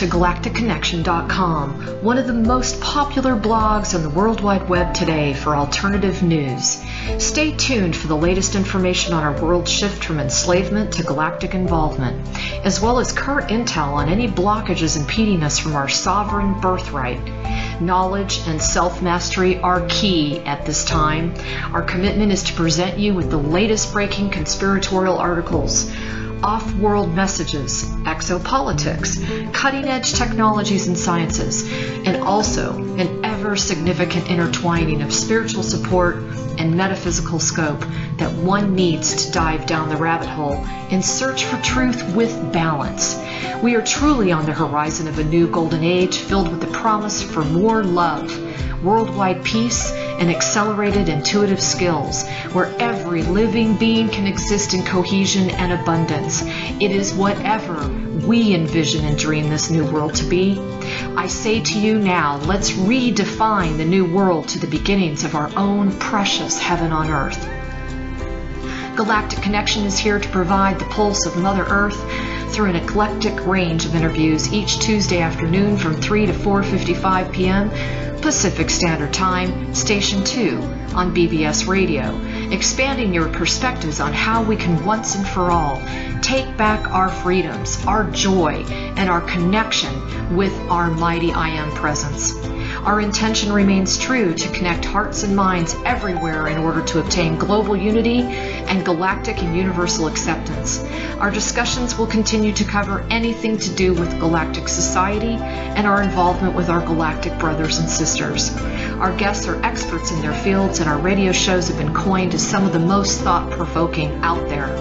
to galacticconnection.com, one of the most popular blogs on the World Wide Web today for alternative news. Stay tuned for the latest information on our world shift from enslavement to galactic involvement, as well as current intel on any blockages impeding us from our sovereign birthright. Knowledge and self-mastery are key at this time. Our commitment is to present you with the latest breaking conspiratorial articles, off-world messages, exopolitics, cutting-edge technologies and sciences, and also an ever-significant intertwining of spiritual support and metaphysical scope that one needs to dive down the rabbit hole in search for truth with balance. We are truly on the horizon of a new golden age filled with the promise for more love, worldwide peace, and accelerated intuitive skills, where every living being can exist in cohesion and abundance. It is whatever we envision and dream this new world to be. I say to you now, let's redefine the new world to the beginnings of our own precious heaven on earth. Galactic Connection is here to provide the pulse of Mother Earth through an eclectic range of interviews each Tuesday afternoon from 3 to 4:55 p.m. Pacific Standard Time, Station 2 on BBS Radio, expanding your perspectives on how we can once and for all take back our freedoms, our joy, and our connection with our mighty I Am presence. Our intention remains true to connect hearts and minds everywhere in order to obtain global unity and galactic and universal acceptance. Our discussions will continue to cover anything to do with galactic society and our involvement with our galactic brothers and sisters. Our guests are experts in their fields, and our radio shows have been coined as some of the most thought-provoking out there.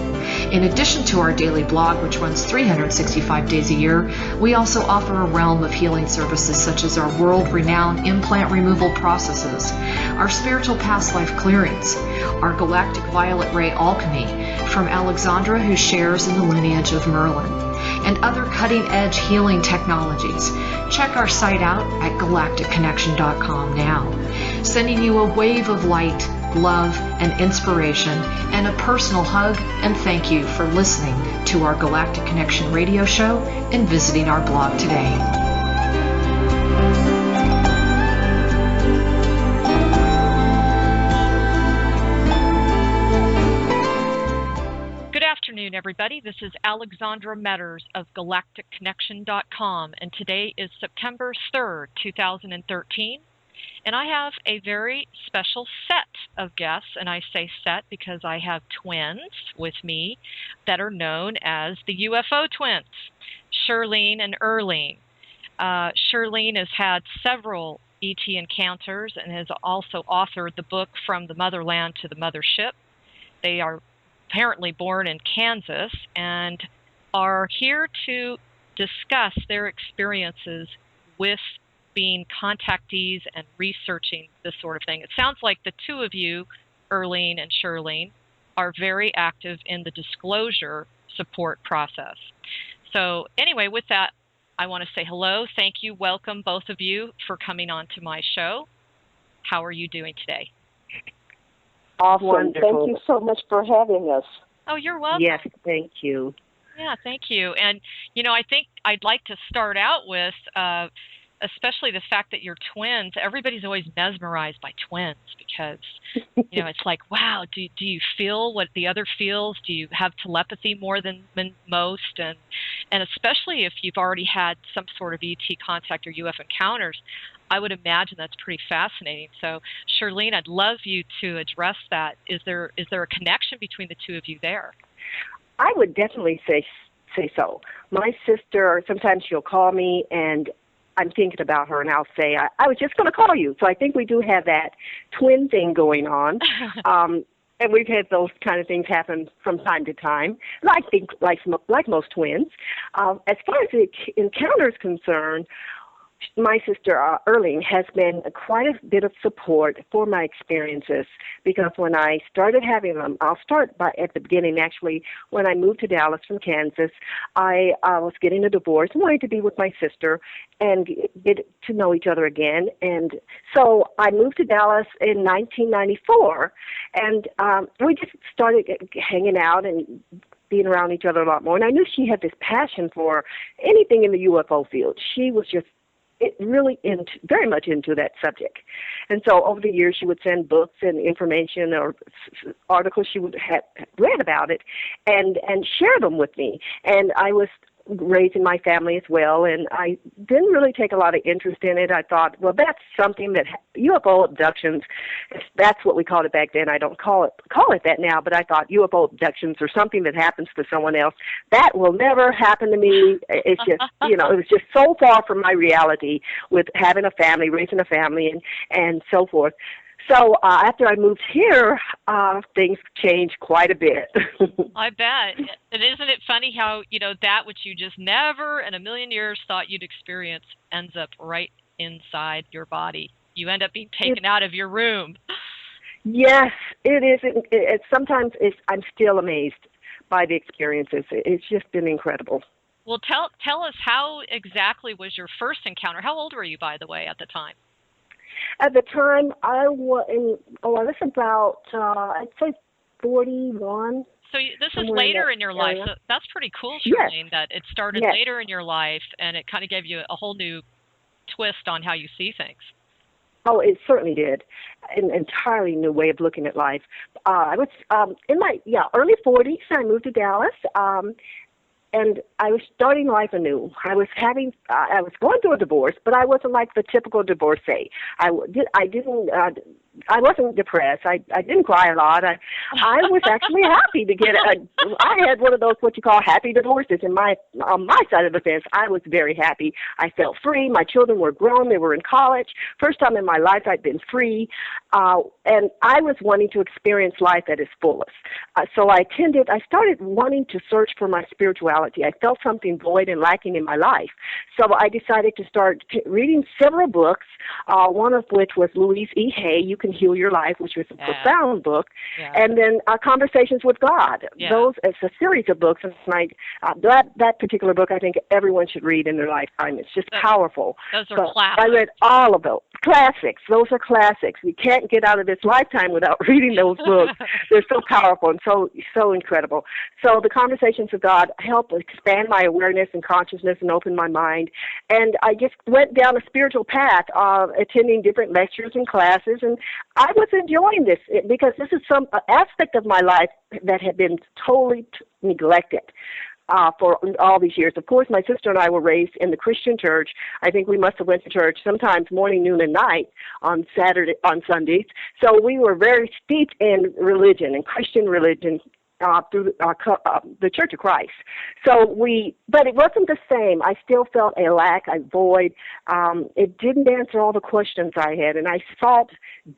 In addition to our daily blog, which runs 365 days a year, we also offer a realm of healing services such as our world-renowned implant removal processes, our spiritual past life clearings, our galactic violet ray alchemy from Alexandra, who shares in the lineage of Merlin, and other cutting-edge healing technologies. Check our site out at galacticconnection.com now, sending you a wave of light, love, and inspiration, and a personal hug and thank you for listening to our Galactic Connection radio show and visiting our blog today. Good afternoon, everybody. This is Alexandra Meadors of galacticconnection.com, and today is September 3rd, 2013. And I have a very special set of guests, and I say set because I have twins with me that are known as the UFO twins, Shurlene and Earlene. Shurlene has had several ET encounters and has also authored the book From the Motherland to the Mothership. They are apparently born in Kansas and are here to discuss their experiences with being contactees and researching this sort of thing. It sounds like the two of you, Earlene and Shurlene, are very active in the disclosure support process. So anyway, with that, I want to say hello. Thank you. Welcome, both of you, for coming on to my show. How are you doing today? Awesome. Wonderful. Thank you so much for having us. Oh, you're welcome. Yes, thank you. Yeah, thank you. And, you know, I think I'd like to start out with especially the fact that you're twins. Everybody's always mesmerized by twins because, you know, it's like, wow, do you feel what the other feels? Do you have telepathy more than most? And especially if you've already had some sort of ET contact or UFO encounters, I would imagine that's pretty fascinating. So, Shurlene, I'd love you to address that. Is there a connection between the two of you there? I would definitely say so. My sister, sometimes she'll call me, and I'm thinking about her, and I'll say, I was just going to call you. So I think we do have that twin thing going on. And we've had those kind of things happen from time to time, I think like most twins. As far as the encounter is concerned, my sister, Earlene, has been quite a bit of support for my experiences because when I started having them, I'll start at the beginning, actually. When I moved to Dallas from Kansas, I was getting a divorce and wanted to be with my sister and get to know each other again. And so I moved to Dallas in 1994, and we just started hanging out and being around each other a lot more. And I knew she had this passion for anything in the UFO field. She was just really very much into that subject. And so over the years, she would send books and information or articles she would have read about it and share them with me. And I was raised in my family as well, and I didn't really take a lot of interest in it. I thought, well, that's something that UFO abductions, that's what we called it back then. I don't call it that now, but I thought UFO abductions are something that happens to someone else. That will never happen to me. It's just, it was just so far from my reality with having a family, raising a family, and so forth. So after I moved here, things changed quite a bit. I bet. And isn't it funny how, that which you just never in a million years thought you'd experience ends up right inside your body. You end up being taken out of your room. Yes, it is. Sometimes I'm still amazed by the experiences. It's just been incredible. Well, tell us, how exactly was your first encounter? How old were you, by the way, at the time? At the time, I was about, I'd say 41. So this is later in your life. So that's pretty cool, Shurlene, that it started later in your life, and it kind of gave you a whole new twist on how you see things. Oh, it certainly did. An entirely new way of looking at life. I was in my early 40s. I moved to Dallas. And I was starting life anew. I was going through a divorce, but I wasn't like the typical divorcee. I wasn't depressed. I didn't cry a lot. I was actually happy to get I had one of those what you call happy divorces. On my side of the fence, I was very happy. I felt free. My children were grown. They were in college. First time in my life I'd been free. And I was wanting to experience life at its fullest. So I started wanting to search for my spirituality. I felt something void and lacking in my life. So I decided to start reading several books, one of which was Louise E. Hay, You Can Heal Your Life, which was a profound book, and then Conversations with God. It's a series of books. And that particular book I think everyone should read in their lifetime. It's just powerful. Those are classics. I read all of those. Classics. Those are classics. You can't get out of this lifetime without reading those books. They're so powerful and so incredible. So the Conversations with God helped expand my awareness and consciousness and open my mind. And I just went down a spiritual path, attending different lectures and classes, and I was enjoying this because this is some aspect of my life that had been totally neglected for all these years. Of course, my sister and I were raised in the Christian church. I think we must have went to church sometimes morning, noon, and night on Sundays. So we were very steeped in religion and Christian religion through the Church of Christ. But it wasn't the same. I still felt a lack, a void. It didn't answer all the questions I had, and I sought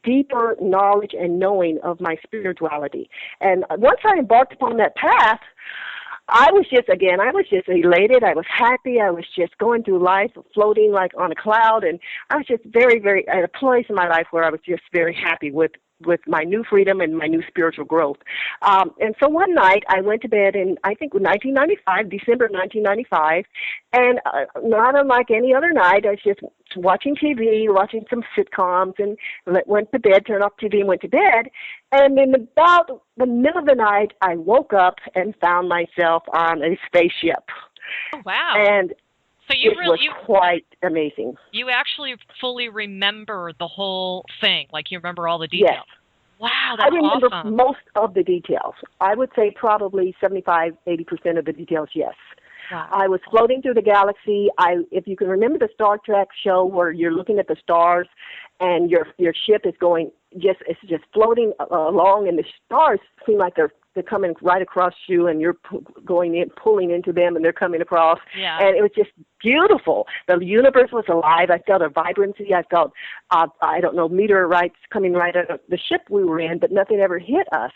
deeper knowledge and knowing of my spirituality. And once I embarked upon that path, I was just elated. I was happy. I was just going through life, floating like on a cloud, and I was just very, very at a place in my life where I was just very happy with my new freedom and my new spiritual growth. And so one night I went to bed in, I think, December 1995, and not unlike any other night, I was just watching TV, watching some sitcoms, and went to bed, turned off TV and went to bed. And in about the middle of the night, I woke up and found myself on a spaceship. Oh, wow. And so it was quite amazing. You actually fully remember the whole thing, like you remember all the details. Yes. Wow, that's awesome. I remember most of the details. I would say probably 75-80% of the details, yes. Wow. I was floating through the galaxy. If you can remember the Star Trek show where you're looking at the stars and your ship is it's just floating along, and the stars seem like they're coming right across you, and you're going in, pulling into them, and they're coming across. Yeah. And it was just beautiful. The universe was alive. I felt a vibrancy. I felt, meteorites coming right out of the ship we were in, but nothing ever hit us.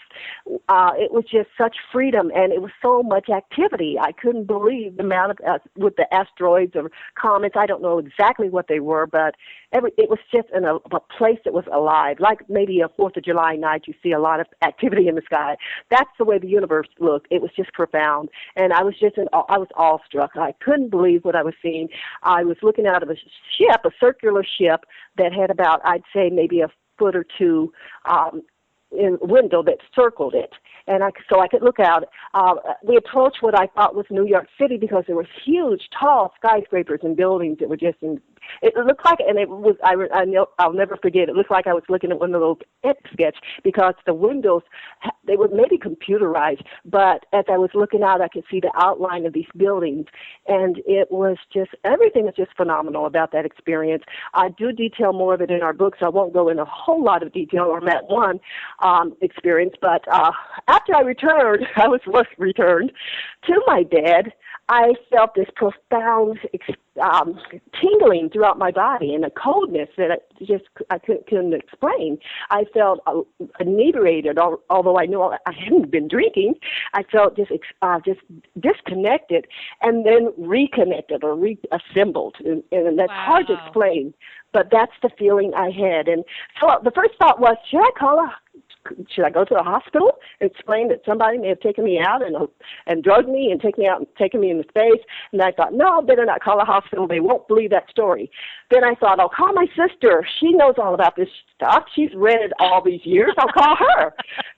It was just such freedom, and it was so much activity. I couldn't believe the amount of, with the asteroids or comets. I don't know exactly what they were, but it was just in a place that was alive. Like maybe a 4th of July night, you see a lot of activity in the sky. That's the way the universe looked. It was just profound, and I was awestruck. I couldn't believe what I was seeing. I was looking out of a circular ship that had about, I'd say, maybe a foot or two window that circled it, and so I could look out. We approached what I thought was New York City because there were huge, tall skyscrapers and buildings that were just in. It looked like, and it was. I'll never forget. It looked like I was looking at one of those etch-sketch because the windows, they were maybe computerized, but as I was looking out, I could see the outline of these buildings, and it was just everything was just phenomenal about that experience. I do detail more of it in our book, so I won't go in a whole lot of detail on that one experience. But after I returned to my bed, I felt this profound tingling throughout my body and a coldness that I couldn't explain. I felt inebriated, although I knew I hadn't been drinking. I felt just disconnected and then reconnected or reassembled, and that's hard to explain. But that's the feeling I had. And so the first thought was, should I go to the hospital and explain that somebody may have taken me out and drugged me and taken me into space? And I thought, no, better not call the hospital. They won't believe that story. Then I thought, I'll call my sister. She knows all about this stuff. She's read it all these years. I'll call her.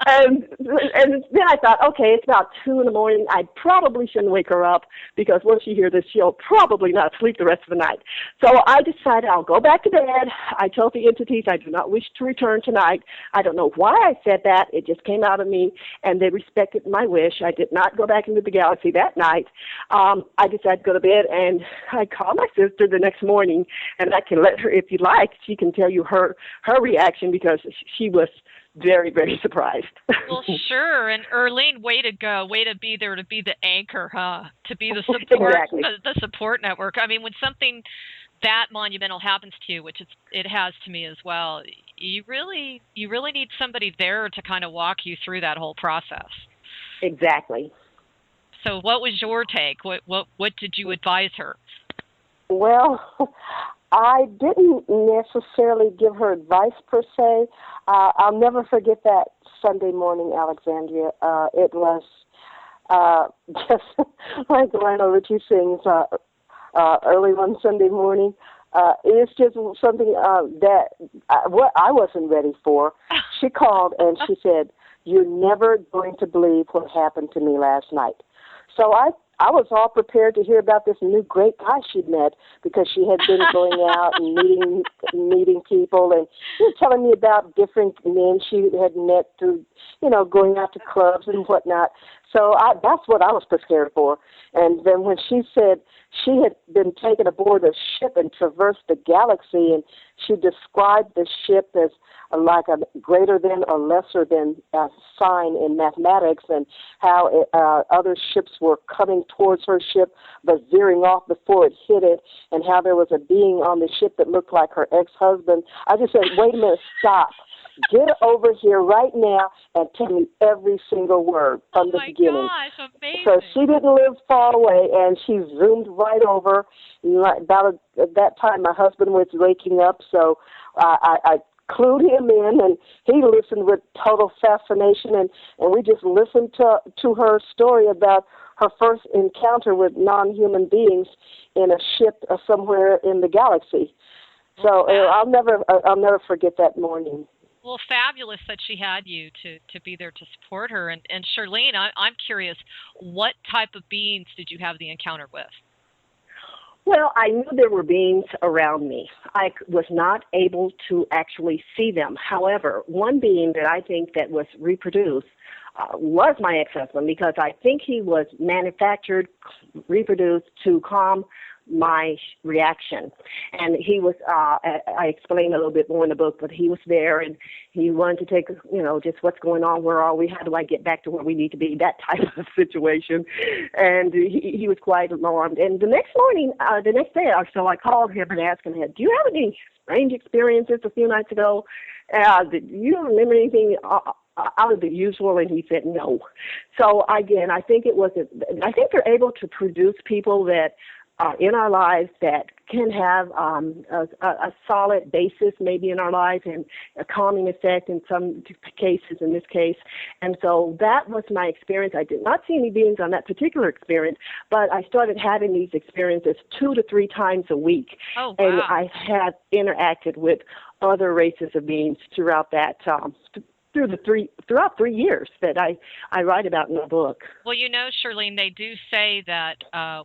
And then I thought, okay, it's about 2 a.m. I probably shouldn't wake her up because once she hears this, she'll probably not sleep the rest of the night. So I decided I'll go back to bed. I told the entities I do not wish to return tonight. I don't know why I said that. It just came out of me, and they respected my wish. I did not go back into the galaxy that night. I decided to go to bed, and I called my sister the next morning, and I can let her, if you like, she can tell you her reaction because she was very, very surprised. Well, sure. And Earlene, way to go. Way to be there, to be the anchor, huh? To be the support, exactly. the support network. I mean, when something that monumental happens to you, which it has to me as well, you really need somebody there to kind of walk you through that whole process. Exactly. So what was your take? What did you advise her? Well, I didn't necessarily give her advice per se. I'll never forget that Sunday morning, Alexandria. It was just like Lionel Richie sings early one Sunday morning. It's just something that what I wasn't ready for. She called and she said, "You're never going to believe what happened to me last night." So I was all prepared to hear about this new great guy she'd met because she had been going out and meeting people and telling me about different men she had met through, going out to clubs and whatnot. So that's what I was prepared for. And then when she said she had been taken aboard a ship and traversed the galaxy, and she described the ship as like a greater than or lesser than sign in mathematics, and how other ships were coming towards her ship but veering off before it hit it, and how there was a being on the ship that looked like her ex-husband. I just said, wait a minute, stop. Get over here right now and tell me every single word from the beginning. Oh, my gosh, amazing. So she didn't live far away, and she zoomed right over. About at that time, my husband was waking up, so I clued him in, and he listened with total fascination, and we just listened to her story about her first encounter with non-human beings in a ship somewhere in the galaxy. So I'll never forget that morning. Well, fabulous that she had you to be there to support her. And Shurlene, I'm curious, what type of beings did you have the encounter with? Well, I knew there were beings around me. I was not able to actually see them. However, one being that I think that was reproduced was my ex-husband, because I think he was manufactured, reproduced to calm my reaction. And he was, I explained a little bit more in the book, but he was there, and he wanted to take, just what's going on, where are we, how do I get back to where we need to be, that type of situation. And he was quite alarmed. And the next day or so, I called him and asked him, do you have any strange experiences a few nights ago? Do you remember anything out of the usual? And he said no. So again, I think they're able to produce people that in our lives that can have a solid basis maybe in our lives, and a calming effect in some cases, in this case. And so that was my experience. I did not see any beings on that particular experience, but I started having these experiences 2 to 3 times a week. Oh, wow. And I had interacted with other races of beings throughout that throughout 3 years that I write about in the book. Well, Shurlene, they do say that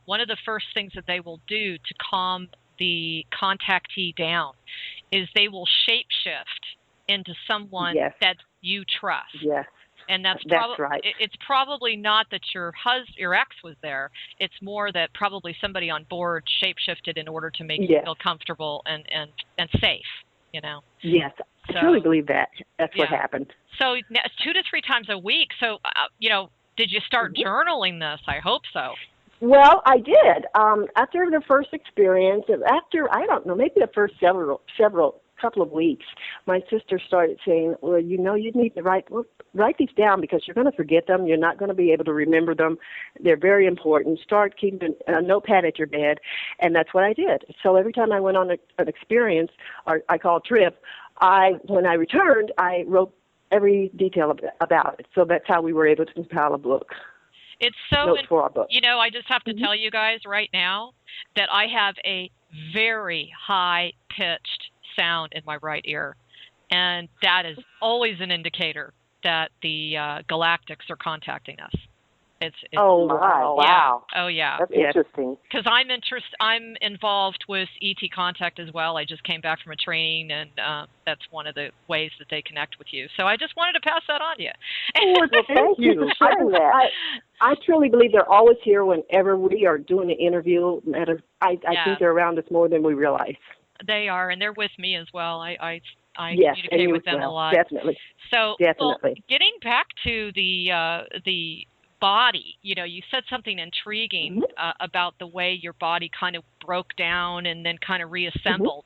one of the first things that they will do to calm the contactee down is they will shapeshift into someone that you trust. Yes. And that's right. It's probably not that your ex was there. It's more that probably somebody on board shapeshifted in order to make you feel comfortable and safe, Yes, I truly believe that. That's what happened. So 2 to 3 times a week. So, did you start journaling this? I hope so. Well, I did. After the first experience, after, I don't know, maybe the first couple of weeks, my sister started saying, well, you need to write these down because you're going to forget them. You're not going to be able to remember them. They're very important. Start keeping a notepad at your bed. And that's what I did. So every time I went on an experience, or I call a trip, when I returned, I wrote every detail about it. So that's how we were able to compile a book. It's so, notes for our book. I just have to tell you guys right now that I have a very high-pitched sound in my right ear, and that is always an indicator that the Galactics are contacting us. It's wow! Yeah. Oh yeah, that's interesting. Because I'm involved with ET contact as well. I just came back from a training, and that's one of the ways that they connect with you. So I just wanted to pass that on to you. Well, thank you for sharing that. I truly believe they're always here whenever we are doing an interview. I think they're around us more than we realize. They are, and they're with me as well. I yes, communicate with them a lot. Definitely. So, definitely. Well, getting back to the body, you said something intriguing about the way your body kind of broke down and then kind of reassembled.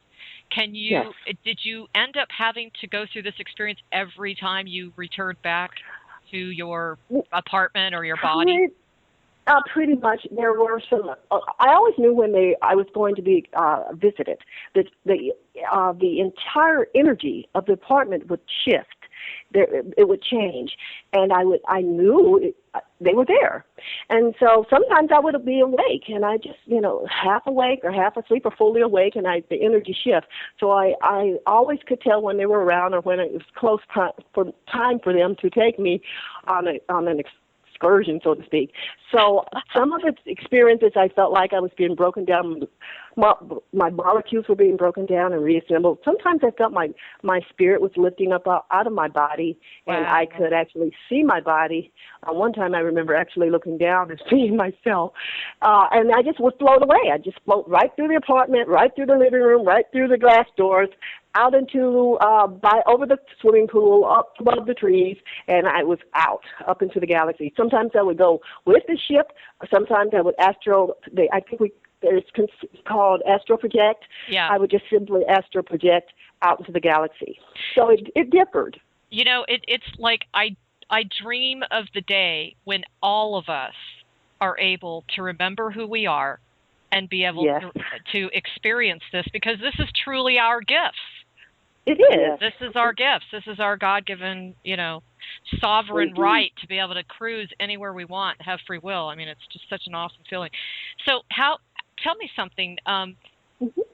Can you? Did you end up having to go through this experience every time you returned back to your apartment or your body? Pretty much. There were some. I always knew when I was going to be visited. That the entire energy of the apartment would shift. It would change, and I knew they were there. And so sometimes I would be awake, and I just half awake or half asleep or fully awake, and the energy shift. So I always could tell when they were around or when it was close time for them to take me on an excursion, so to speak. So some of the experiences I felt like I was being broken down. My molecules were being broken down and reassembled. Sometimes I felt my spirit was lifting up out of my body, and I could actually see my body. One time I remember actually looking down and seeing myself, and I just would float away. I'd just float right through the apartment, right through the living room, right through the glass doors, out into over the swimming pool, up above the trees, and I was out up into the galaxy. Sometimes I would go with the ship. Sometimes I would it's called astral project. Yeah. I would just simply astral project out into the galaxy. So it differed. It's like I dream of the day when all of us are able to remember who we are and be able to experience this, because this is truly our gifts. It is. This is our gifts. This is our God-given, sovereign right to be able to cruise anywhere we want, have free will. I mean, it's just such an awesome feeling. So tell me something.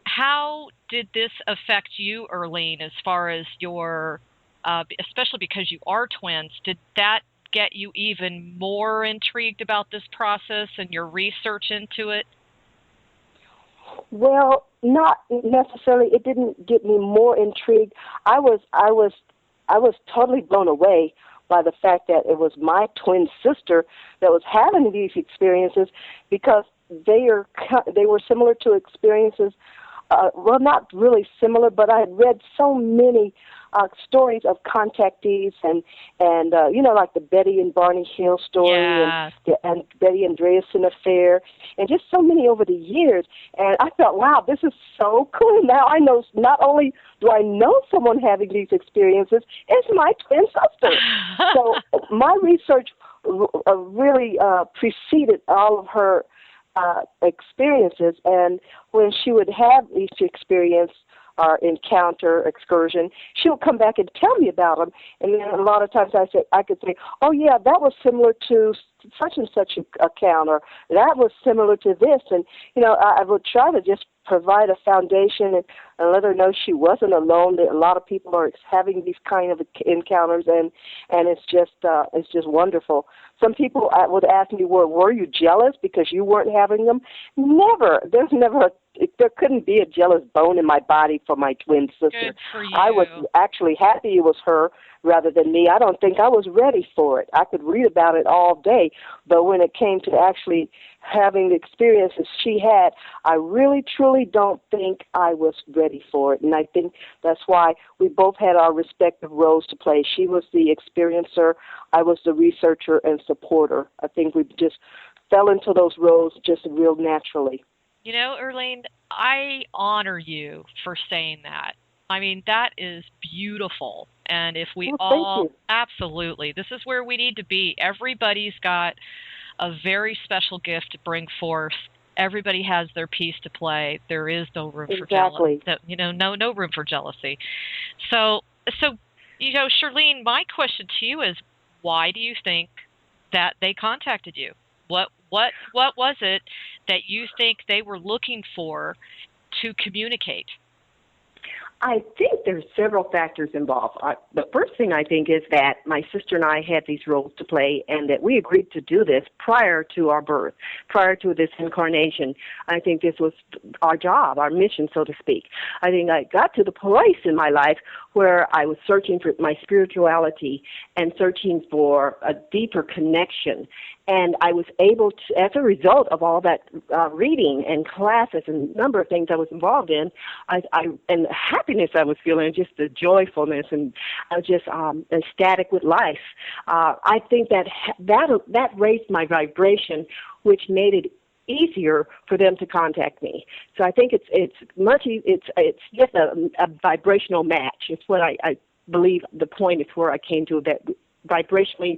How did this affect you, Earlene, as far as your, especially because you are twins, did that get you even more intrigued about this process and your research into it? Well, not necessarily. It didn't get me more intrigued. I was totally blown away by the fact that it was my twin sister that was having these experiences, because they were similar to experiences. Well, not really similar, but I had read so many stories of contactees and like the Betty and Barney Hill story and Betty Andreasen affair, and just so many over the years. And I thought, wow, this is so cool. Now I know, not only do I know someone having these experiences, it's my twin sister. So my research really preceded all of her experiences, and when she would have each experience, encounter, excursion, she'll come back and tell me about them. And then a lot of times I could say, oh yeah, that was similar to such and such account, or that was similar to this. And, I would try to just provide a foundation and let her know she wasn't alone. That a lot of people are having these kind of encounters, and it's just wonderful. Some people would ask me, were you jealous because you weren't having them? Never. There couldn't be a jealous bone in my body for my twin sister. Good for you. I was actually happy it was her rather than me. I don't think I was ready for it. I could read about it all day, but when it came to actually having the experiences she had, I really, truly don't think I was ready for it. And I think that's why we both had our respective roles to play. She was the experiencer. I was the researcher and supporter. I think we just fell into those roles just real naturally. Earlene, I honor you for saying that. I mean, that is beautiful. And if we all, absolutely, this is where we need to be. Everybody's got a very special gift to bring forth. Everybody has their piece to play. There is no room for jealousy. No room for jealousy. So, Shurlene, my question to you is, why do you think that they contacted you? What was it that you think they were looking for to communicate? I think there's several factors involved. The first thing I think is that my sister and I had these roles to play, and that we agreed to do this prior to our birth, prior to this incarnation. I think this was our job, our mission, so to speak. I think I got to the place in my life where I was searching for my spirituality and searching for a deeper connection. And I was able to, as a result of all that reading and classes and a number of things I was involved in, and the happiness I was feeling, just the joyfulness, and I was just ecstatic with life. I think that raised my vibration, which made it easier for them to contact me. So I think it's just a vibrational match. It's what I believe the point is where I came to, that vibrationally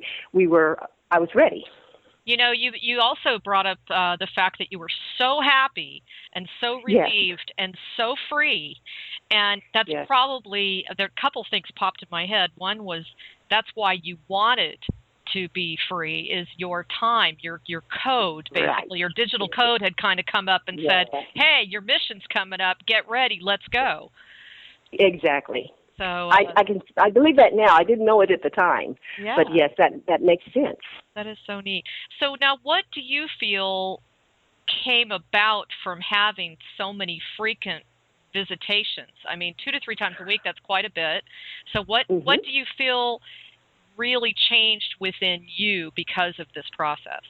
I was ready. You also brought up the fact that you were so happy and so relieved and so free, and that's probably, there are a couple things popped in my head. One was, that's why you wanted to be free, is your time, your code, basically. Right. Your digital code had kind of come up and said, hey, your mission's coming up, get ready, let's go. Exactly. So I believe that now. I didn't know it at the time. Yeah. But yes, that makes sense. That is so neat. So now, what do you feel came about from having so many frequent visitations? I mean, 2 to 3 times a week, that's quite a bit. So what do you feel really changed within you because of this process?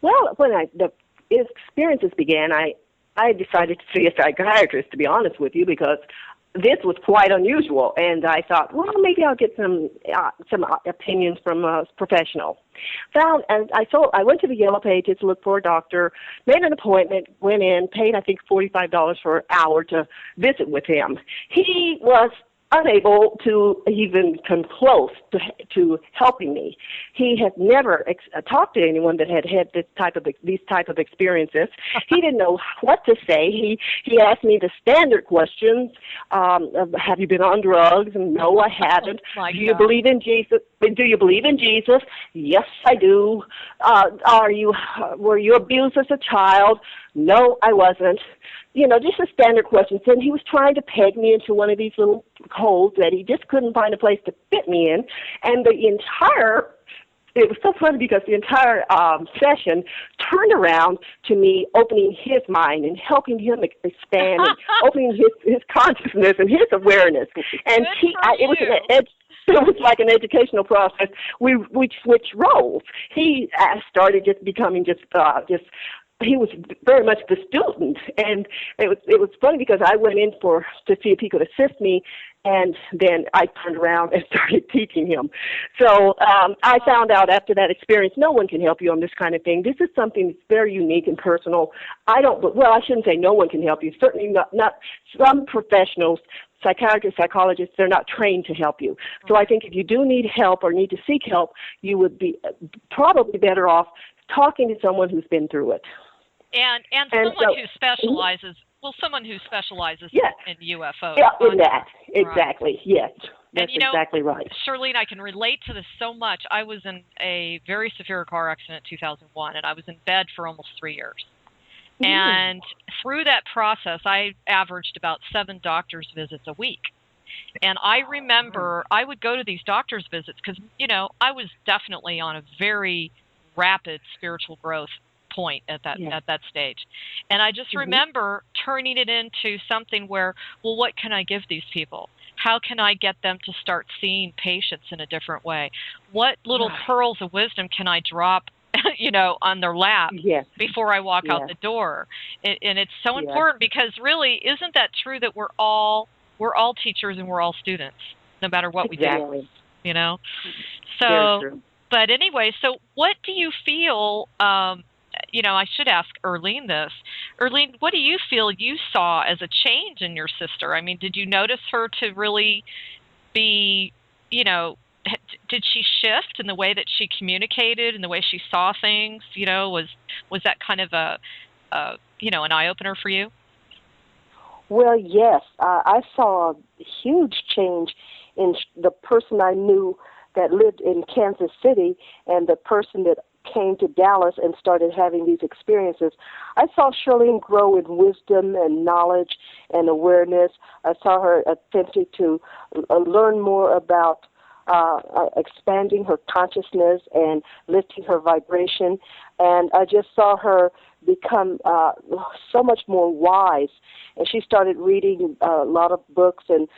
Well, when the experiences began, I decided to see a psychiatrist, to be honest with you, because this was quite unusual, and I thought, well, maybe I'll get some opinions from a professional. I went to the Yellow Pages to look for a doctor, made an appointment, went in, paid I think $45 for an hour to visit with him. He was unable to even come close to helping me. He had never talked to anyone that had these type of experiences. He didn't know what to say. He asked me the standard questions: have you been on drugs? And no, I haven't. Do you believe in Jesus? Do you believe in Jesus? Yes, I do. Were you abused as a child? No, I wasn't. Just the standard questions. And he was trying to peg me into one of these little holes that he just couldn't find a place to fit me in. And it was so funny because the entire session turned around to me opening his mind and helping him expand and opening his consciousness and his awareness. And it was like an educational process. We switched roles. He started just becoming he was very much the student, and it was funny because I went in to see if he could assist me, and then I turned around and started teaching him. So I found out after that experience, no one can help you on this kind of thing. This is something that's very unique and personal. I shouldn't say no one can help you. Certainly not some professionals, psychiatrists, psychologists, they're not trained to help you. So I think if you do need help or need to seek help, you would be probably better off talking to someone who's been through it. And someone who specializes Well, someone who specializes in UFOs. Yeah, in that. Exactly. Right. Yes. That's exactly right. Shurlene, I can relate to this so much. I was in a very severe car accident in 2001, and I was in bed for almost 3 years. Mm. And through that process, I averaged about 7 doctor's visits a week. And I remember I would go to these doctor's visits because, I was definitely on a very rapid spiritual growth point at that stage. And I just remember turning it into something where, well, what can I give these people? How can I get them to start seeing patients in a different way? What little pearls of wisdom can I drop, on their lap before I walk out the door? And it's so important because really, isn't that true that we're all teachers and we're all students, no matter what we do, So, but anyway, so what do you feel, I should ask Earlene this. Earlene, what do you feel you saw as a change in your sister? I mean, did you notice her to really be, did she shift in the way that she communicated and the way she saw things? Was that kind of an eye-opener for you? Well, yes. I saw a huge change in the person I knew that lived in Kansas City and the person that came to Dallas and started having these experiences. I saw Shurlene grow in wisdom and knowledge and awareness. I saw her attempting to learn more about expanding her consciousness and lifting her vibration. And I just saw her become so much more wise. And she started reading a lot of books and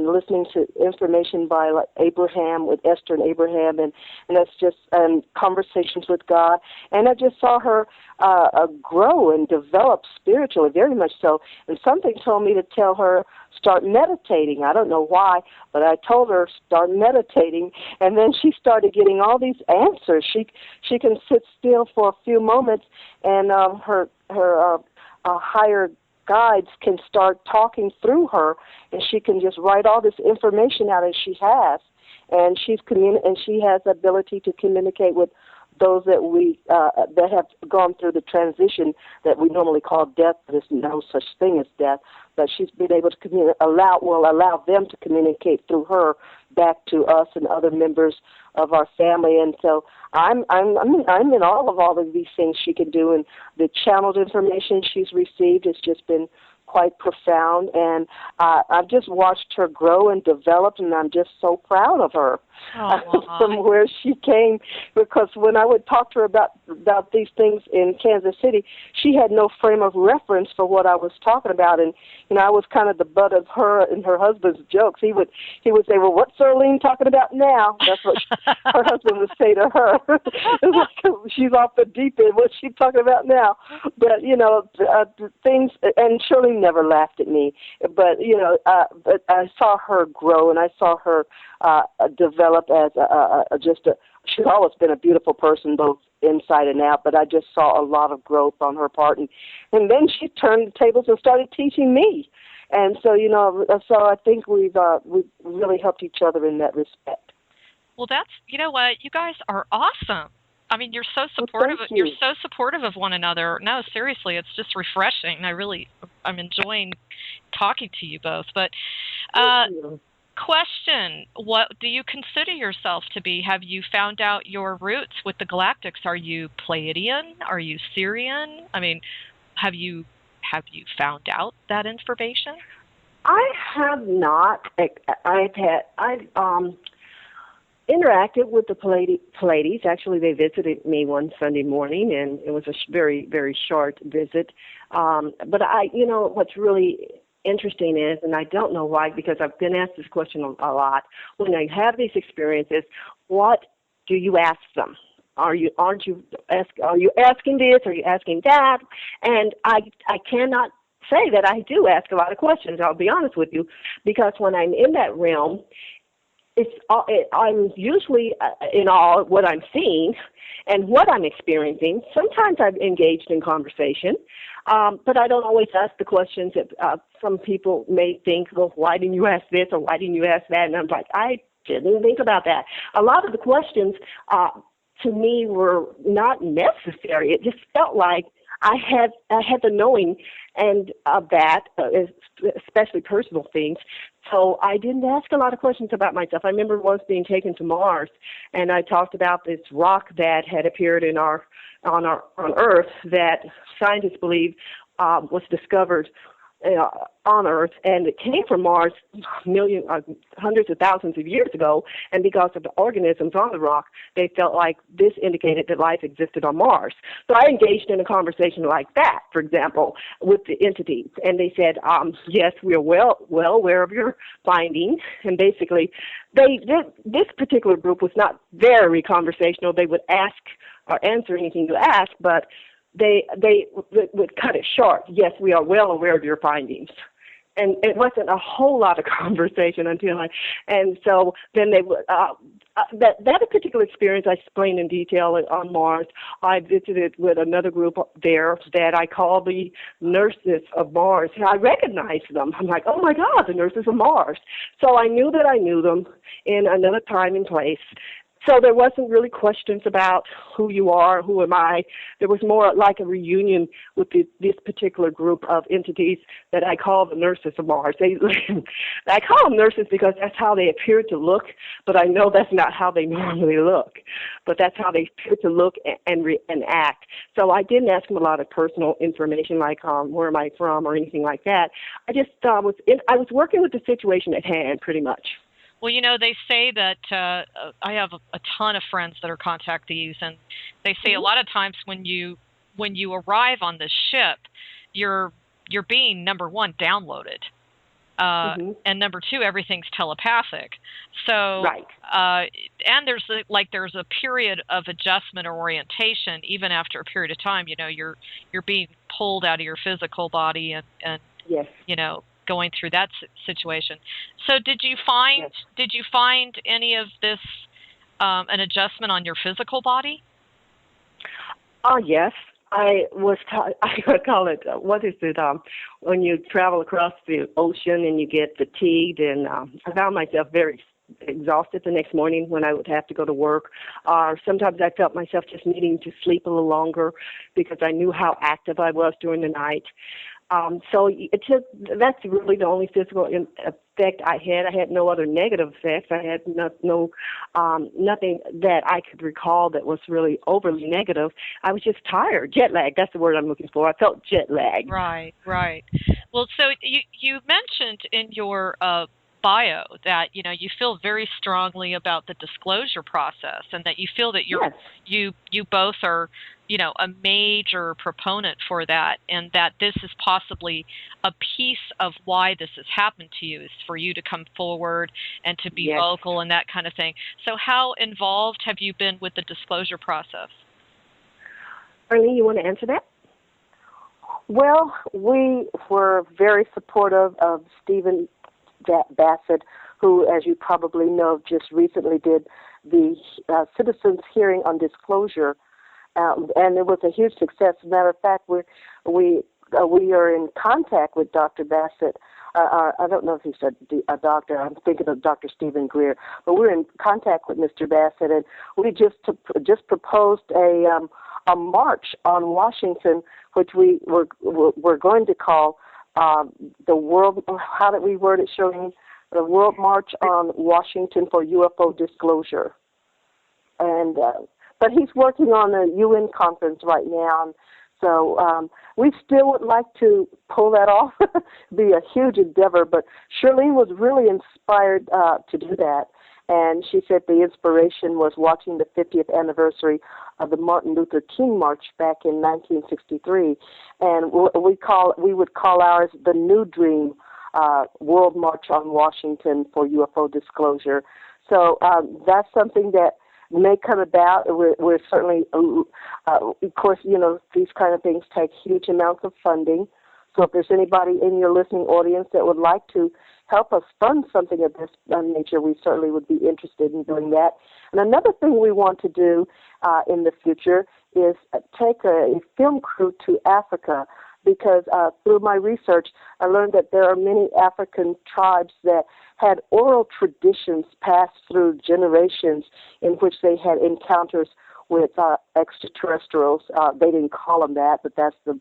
listening to information by like Abraham, with Esther and Abraham, and that's just conversations with God. And I just saw her grow and develop spiritually, very much so. And something told me to tell her, start meditating. I don't know why, but I told her, start meditating. And then she started getting all these answers. She can sit still for a few moments, and her higher guides can start talking through her, and she can just write all this information out as she has. And she has the ability to communicate with those that that have gone through the transition that we normally call death. There's no such thing as death, but she's been able to allow them to communicate through her back to us and other members of our family. And so I'm in all of these things she can do, and the channeled information she's received has just been quite profound, and I've just watched her grow and develop, and I'm just so proud of her from where she came, because when I would talk to her about these things in Kansas City, she had no frame of reference for what I was talking about, and I was kind of the butt of her and her husband's jokes. He would say, "Well, what's Earlene talking about now?" That's what her husband would say to her. It's like, she's off the deep end. What's she talking about now? But things, and Shirley never laughed at me, but but I saw her grow, and I saw her develop as she's always been a beautiful person, both inside and out, but I just saw a lot of growth on her part, and then she turned the tables and started teaching me, and so so I think we've really helped each other in that respect. Well, that's what, you guys are awesome. I mean, you're so supportive. Well, you. You're so supportive of one another. No, seriously, it's just refreshing. I'm enjoying talking to you both. But question: what do you consider yourself to be? Have you found out your roots with the Galactics? Are you Pleiadian? Are you Sirian? I mean, have you found out that information? I have not. I've interacted with the Pleiades. Actually, they visited me one Sunday morning, and it was a very, very short visit. But what's really interesting is, and I don't know why, because I've been asked this question a lot, when I have these experiences, what do you ask them? Are you asking this? Are you asking that? And I cannot say that I do ask a lot of questions, I'll be honest with you, because when I'm in that realm, I'm usually in awe of what I'm seeing and what I'm experiencing. Sometimes I've engaged in conversation, but I don't always ask the questions that some people may think, well, why didn't you ask this or why didn't you ask that? And I'm like, I didn't think about that. A lot of the questions to me were not necessary. It just felt like I had the knowing and of that, especially personal things. So I didn't ask a lot of questions about myself. I remember once being taken to Mars, and I talked about this rock that had appeared on Earth that scientists believe was discovered on Earth, and it came from Mars hundreds of thousands of years ago, and because of the organisms on the rock, they felt like this indicated that life existed on Mars. So I engaged in a conversation like that, for example, with the entities, and they said, yes, we are well aware of your findings, and basically this particular group was not very conversational. They would ask or answer anything you ask, but they would cut it short. Yes, we are well aware of your findings. And it wasn't a whole lot of conversation and so then they would, that particular experience I explained in detail on Mars. I visited with another group there that I call the nurses of Mars. And I recognized them. I'm like, oh my God, the nurses of Mars. So I knew that I knew them in another time and place. So there wasn't really questions about who you are, who am I. There was more like a reunion with this particular group of entities that I call the nurses of Mars. I call them nurses because that's how they appear to look, but I know that's not how they normally look. But that's how they appear to look and act. So I didn't ask them a lot of personal information like where am I from or anything like that. I just I was working with the situation at hand pretty much. Well, they say that I have a ton of friends that are contactees, and they say a lot of times when you arrive on the ship, you're being, number one, downloaded, and number two, everything's telepathic. So, right. And there's a period of adjustment or orientation even after a period of time. You're being pulled out of your physical body and yes. Going through that situation. So did you find any of this an adjustment on your physical body? Yes. I would call it, what is it, when you travel across the ocean and you get fatigued, and I found myself very exhausted the next morning when I would have to go to work. Sometimes I felt myself just needing to sleep a little longer because I knew how active I was during the night. So that's really the only physical effect I had. I had no other negative effects. I had nothing that I could recall that was really overly negative. I was just tired. Jet lag, that's the word I'm looking for. I felt jet lag. Right. Well, so you mentioned in your bio that you feel very strongly about the disclosure process, and that you feel that you both are a major proponent for that, and that this is possibly a piece of why this has happened to you, is for you to come forward and to be vocal and that kind of thing. So how involved have you been with the disclosure process? Earlene, you want to answer that? Well, we were very supportive of Stephen Bassett, who, as you probably know, just recently did the citizens' hearing on disclosure. And it was a huge success. As a matter of fact, we are in contact with Dr. Bassett. I don't know if he said a doctor. I'm thinking of Dr. Stephen Greer. But we're in contact with Mr. Bassett, and we just proposed a march on Washington, which we're going to call the World. How did we word it, Shurlene? The World March on Washington for UFO Disclosure. And but he's working on a UN conference right now, and so we still would like to pull that off. It'd be a huge endeavor, but Shurlene was really inspired to do that, and she said the inspiration was watching the 50th anniversary of the Martin Luther King March back in 1963, and we would call ours the New Dream World March on Washington for UFO Disclosure. So that's something that may come about. We're certainly, of course, these kind of things take huge amounts of funding. So if there's anybody in your listening audience that would like to help us fund something of this nature, we certainly would be interested in doing that. And another thing we want to do in the future is take a film crew to Africa. because through my research, I learned that there are many African tribes that had oral traditions passed through generations in which they had encounters with extraterrestrials. They didn't call them that, but that's the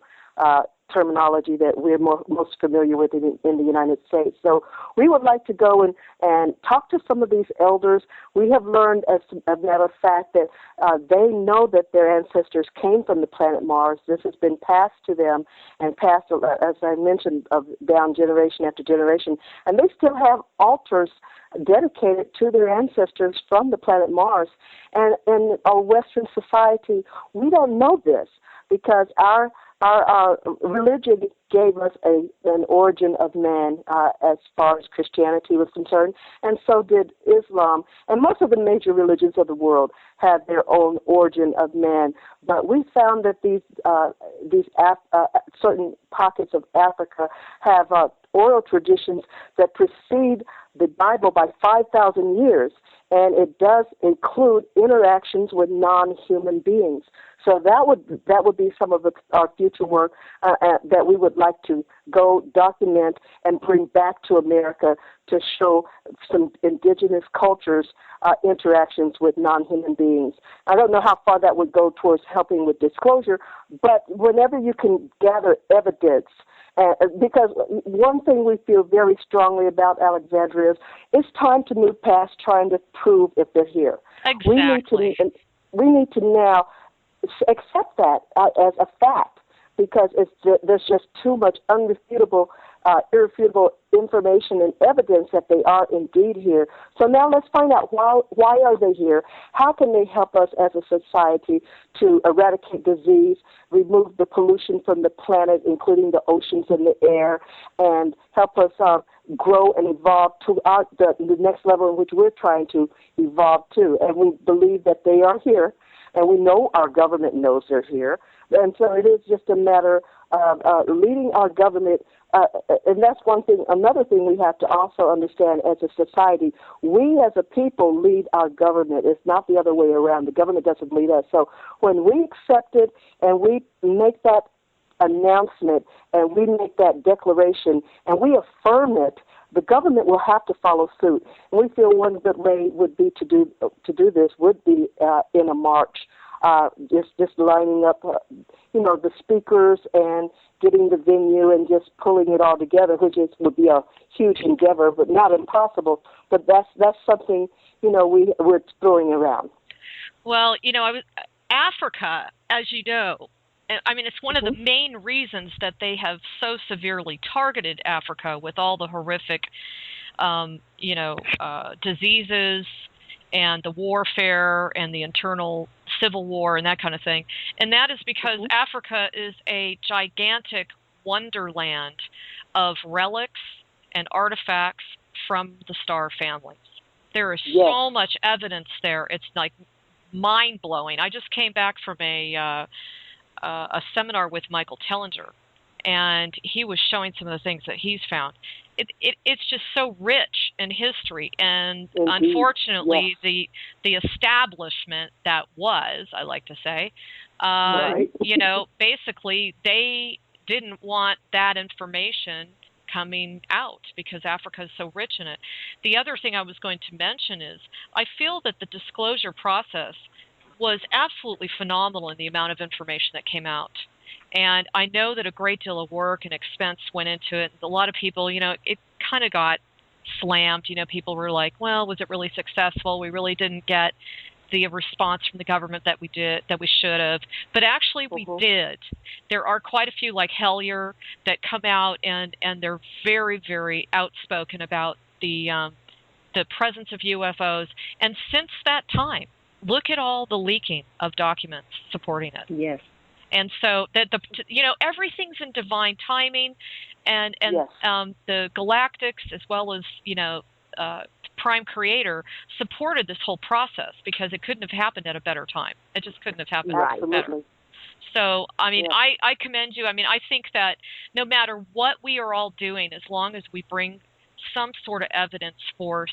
terminology that we're most familiar with in the United States. So we would like to go and talk to some of these elders. We have learned, as a matter of fact, that they know that their ancestors came from the planet Mars. This has been passed to them and passed, as I mentioned, down generation after generation. And they still have altars dedicated to their ancestors from the planet Mars. And in our Western society, we don't know this because our religion gave us an origin of man as far as Christianity was concerned, and so did Islam. And most of the major religions of the world have their own origin of man. But we found that these certain pockets of Africa have oral traditions that precede the Bible by 5,000 years, and it does include interactions with non-human beings. So that would be some of our future work that we would like to go document and bring back to America to show some indigenous cultures' interactions with non-human beings. I don't know how far that would go towards helping with disclosure, but whenever you can gather evidence, because one thing we feel very strongly about, Alexandria, is it's time to move past trying to prove if they're here. Exactly. We need to now accept that as a fact, because there's just too much irrefutable information and evidence that they are indeed here. So now let's find out why are they here? How can they help us as a society to eradicate disease, remove the pollution from the planet, including the oceans and the air, and help us grow and evolve to the next level in which we're trying to evolve to. And we believe that they are here, and we know our government knows they're here. And so it is just a matter of leading our government, and that's one thing. Another thing we have to also understand as a society, we as a people lead our government. It's not the other way around. The government doesn't lead us. So when we accept it and we make that announcement and we make that declaration and we affirm it, the government will have to follow suit. And we feel one good way would be to do this would be in a march, just lining up, the speakers and getting the venue and just pulling it all together, which would be a huge endeavor, but not impossible. But that's something we're throwing around. Well, Africa, as you know. I mean, it's one of the main reasons that they have so severely targeted Africa with all the horrific, diseases and the warfare and the internal civil war and that kind of thing. And that is because Africa is a gigantic wonderland of relics and artifacts from the star families. There is so much evidence there. It's like mind-blowing. I just came back from a seminar with Michael Tellinger, and he was showing some of the things that he's found. It's just so rich in history, and indeed, unfortunately, the establishment that was, I like to say, basically they didn't want that information coming out because Africa is so rich in it. The other thing I was going to mention is I feel that the disclosure process was absolutely phenomenal in the amount of information that came out. And I know that a great deal of work and expense went into it. A lot of people, it kind of got slammed. People were like, well, was it really successful? We really didn't get the response from the government that we should have. But actually we did. There are quite a few like Hellier that come out and they're very, very outspoken about the presence of UFOs. And since that time, look at all the leaking of documents supporting it. Yes. And so that everything's in divine timing, and the Galactics as well as Prime Creator supported this whole process because it couldn't have happened at a better time. It just couldn't have happened better. So I mean, I commend you. I mean, I think that no matter what we are all doing, as long as we bring some sort of evidence for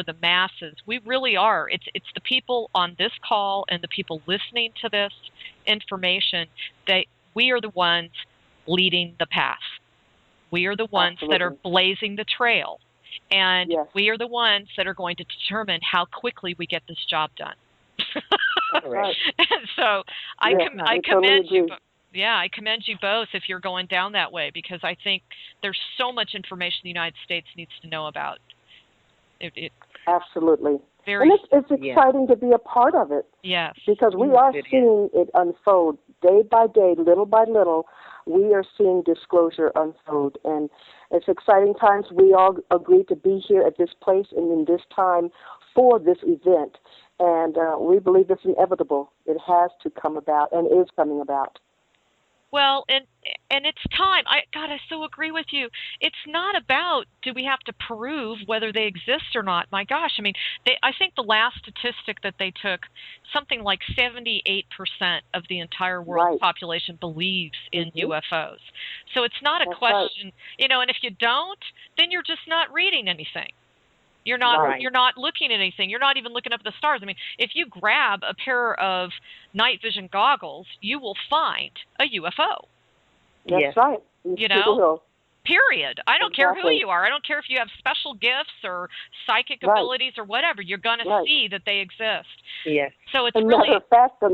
the masses, we really are. It's the people on this call and the people listening to this information that we are the ones leading the path. We are the ones that are blazing the trail. And we are the ones that are going to determine how quickly we get this job done. Right. And so I commend you. Yeah, I commend you both if you're going down that way, because I think there's so much information the United States needs to know about. Absolutely. And it's exciting to be a part of it. Yes. Because we are seeing it unfold day by day, little by little. We are seeing disclosure unfold. And it's exciting times. We all agreed to be here at this place and in this time for this event. And we believe it's inevitable. It has to come about and is coming about. Well, and it's time. I so agree with you. It's not about do we have to prove whether they exist or not. My gosh, I mean, I think the last statistic that they took, something like 78% of the entire world population believes in UFOs. So it's not a question, and if you don't, then you're just not reading anything. You're not looking at anything. You're not even looking up at the stars. I mean, if you grab a pair of night vision goggles, you will find a UFO. That's right. Period. I don't care who you are. I don't care if you have special gifts or psychic abilities or whatever. You're going to see that they exist. Yes. So it's matter of fact, the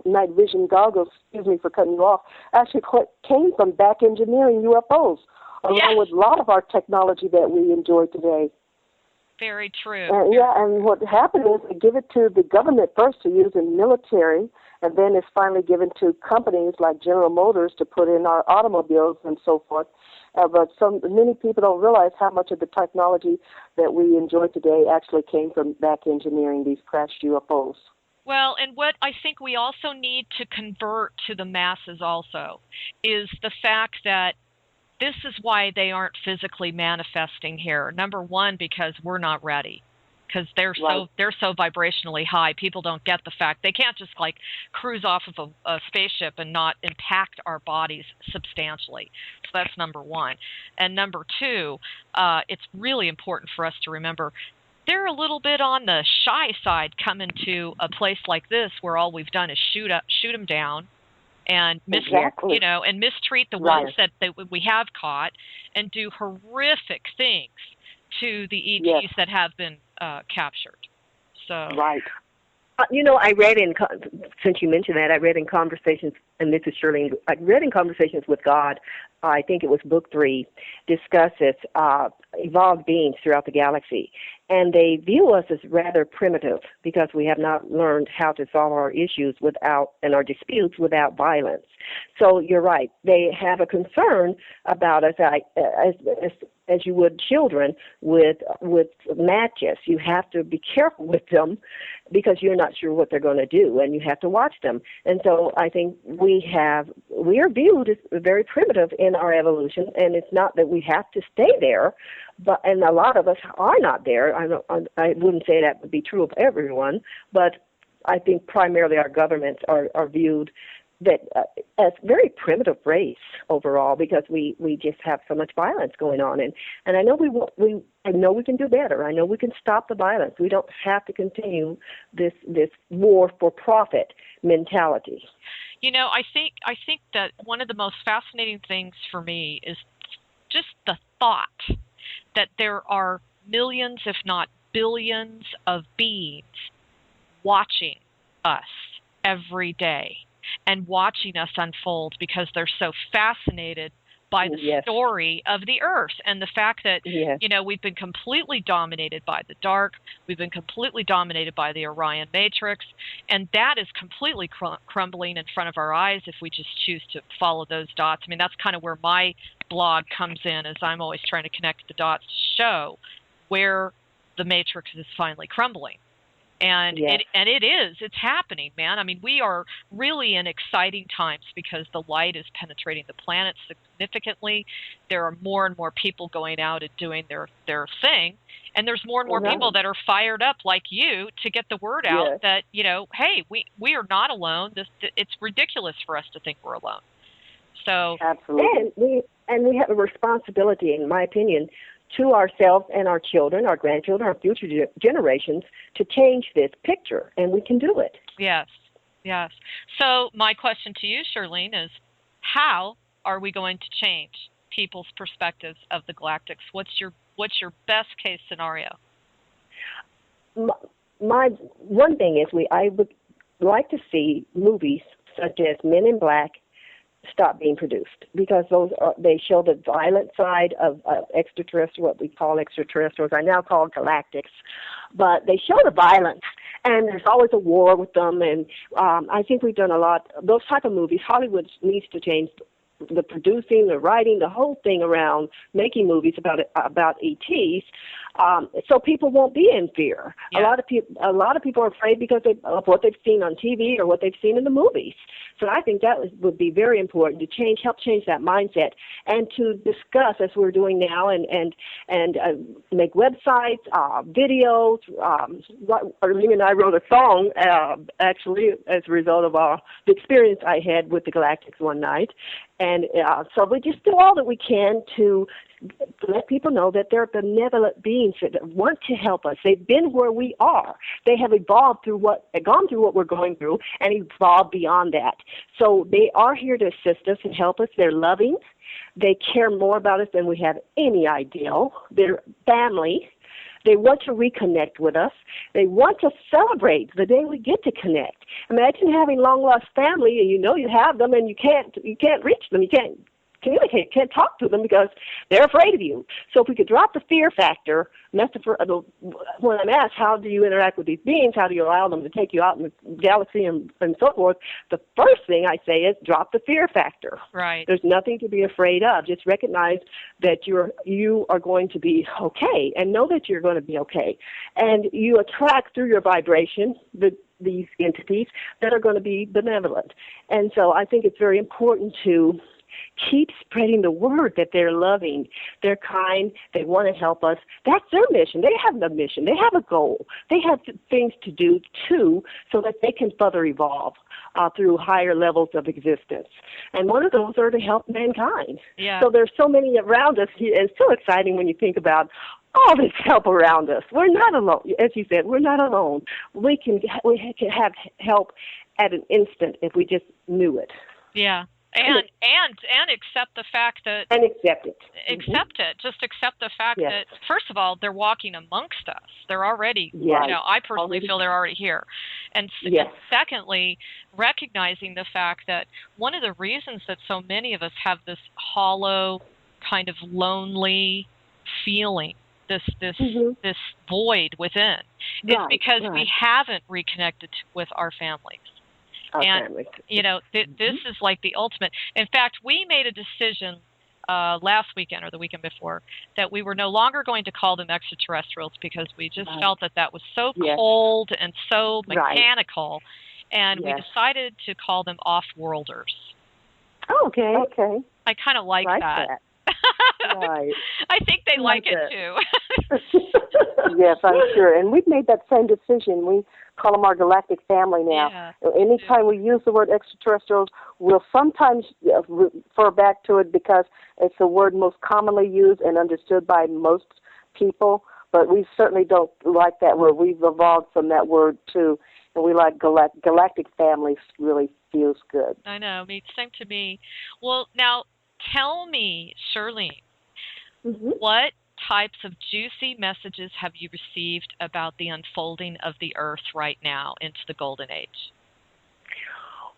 night vision goggles, excuse me for cutting you off, actually came from back engineering UFOs, along with a lot of our technology that we enjoy today. Very true. And what happened is they give it to the government first to use in military, and then it's finally given to companies like General Motors to put in our automobiles and so forth. But many people don't realize how much of the technology that we enjoy today actually came from back engineering these crashed UFOs. Well, and what I think we also need to convert to the masses also is the fact that this is why they aren't physically manifesting here. Number one, because we're not ready, because they're so vibrationally high. People don't get the fact they can't just like cruise off of a spaceship and not impact our bodies substantially. So that's number one. And number two, it's really important for us to remember they're a little bit on the shy side coming to a place like this where all we've done is shoot them down. And and mistreat the ones that we have caught, and do horrific things to the ETs that have been captured. So I read since you mentioned that, I read in Conversations, and this is Shurlene, I read in Conversations with God, I think it was book 3, discusses evolved beings throughout the galaxy. And they view us as rather primitive because we have not learned how to solve our issues and our disputes without violence. So you're right. They have a concern about us as you would children with matches. You have to be careful with them because you're not sure what they're going to do, and you have to watch them. And so I think we are viewed as very primitive in our evolution, and it's not that we have to stay there, and a lot of us are not there. I wouldn't say that would be true of everyone, but I think primarily our governments are viewed that as very primitive race overall because we just have so much violence going on, and I know I know we can do better. I know we can stop the violence. We don't have to continue this war for profit mentality. I think that one of the most fascinating things for me is just the thought that there are millions, if not billions, of beings watching us every day and watching us unfold because they're so fascinated by the story of the Earth and the fact that, we've been completely dominated by the dark. We've been completely dominated by the Orion Matrix, and that is completely crumbling in front of our eyes if we just choose to follow those dots. I mean, that's kind of where my blog comes in, as I'm always trying to connect the dots to show where the Matrix is finally crumbling. And it's happening, man. I mean, we are really in exciting times because the light is penetrating the planet significantly. There are more and more people going out and doing their thing. And there's more and more people that are fired up like you to get the word out that, hey, we are not alone. It's ridiculous for us to think we're alone. So absolutely. And we have a responsibility, in my opinion, to ourselves and our children, our grandchildren, our future generations to change this picture, and we can do it. Yes. So my question to you, Shurlene, is how are we going to change people's perspectives of the Galactics? What's your best case scenario? My one thing is I would like to see movies such as Men in Black stop being produced, because they show the violent side of extraterrestrial, what we call extraterrestrials, are now called galactics, but they show the violence, and there's always a war with them, and I think we've done a lot. Those type of movies, Hollywood needs to change the producing, the writing, the whole thing around making movies about ETs, so people won't be in fear. Yeah. A lot of people are afraid because of what they've seen on TV or what they've seen in the movies. So I think that would be very important to help change that mindset, and to discuss, as we're doing now, and make websites, videos. Earlene and I wrote a song actually as a result of the experience I had with the Galactics one night. And so we just do all that we can to let people know that there are benevolent beings that want to help us. They've been where we are. They have gone through what we're going through, and evolved beyond that. So they are here to assist us and help us. They're loving. They care more about us than we have any idea. They're family. They want to reconnect with us. They want to celebrate the day we get to connect. Imagine having long-lost family, and you know you have them, and you can't reach them. You can't communicate, can't talk to them because they're afraid of you. So if we could drop the fear factor, when I'm asked, how do you interact with these beings, how do you allow them to take you out in the galaxy and so forth, the first thing I say is drop the fear factor. Right. There's nothing to be afraid of. Just recognize that you are going to be okay, and know that you're going to be okay. And you attract through your vibration these entities that are going to be benevolent. And so I think it's very important to keep spreading the word that they're loving, they're kind, they want to help us. That's their mission. They have a mission. They have a goal. They have things to do, too, so that they can further evolve through higher levels of existence. And one of those are to help mankind. Yeah. So there's so many around us. It's so exciting when you think about all this help around us. We're not alone. As you said, we're not alone. We can have help at an instant if we just knew it. Yeah. And accept the fact that... And accept it. Accept it. Just accept the fact that, first of all, they're walking amongst us. They're already, I personally feel they're already here. And secondly, recognizing the fact that one of the reasons that so many of us have this hollow, kind of lonely feeling, this void within, is because we haven't reconnected with our families. This is like the ultimate. In fact, we made a decision last weekend or the weekend before that we were no longer going to call them extraterrestrials, because we just felt that was so cold and so mechanical, and we decided to call them off-worlders. Oh, okay. I kind of like that. Right. I think they like it too. Yes, I'm sure. And we've made that same decision. We call them our galactic family now. Anytime we use the word extraterrestrials, we'll sometimes refer back to it because it's the word most commonly used and understood by most people. But we certainly don't like that word. We've evolved from that word too, and we like galactic families. Really feels good. I know. Same to me. Well, now tell me, Shurlene, what types of juicy messages have you received about the unfolding of the Earth right now into the Golden Age?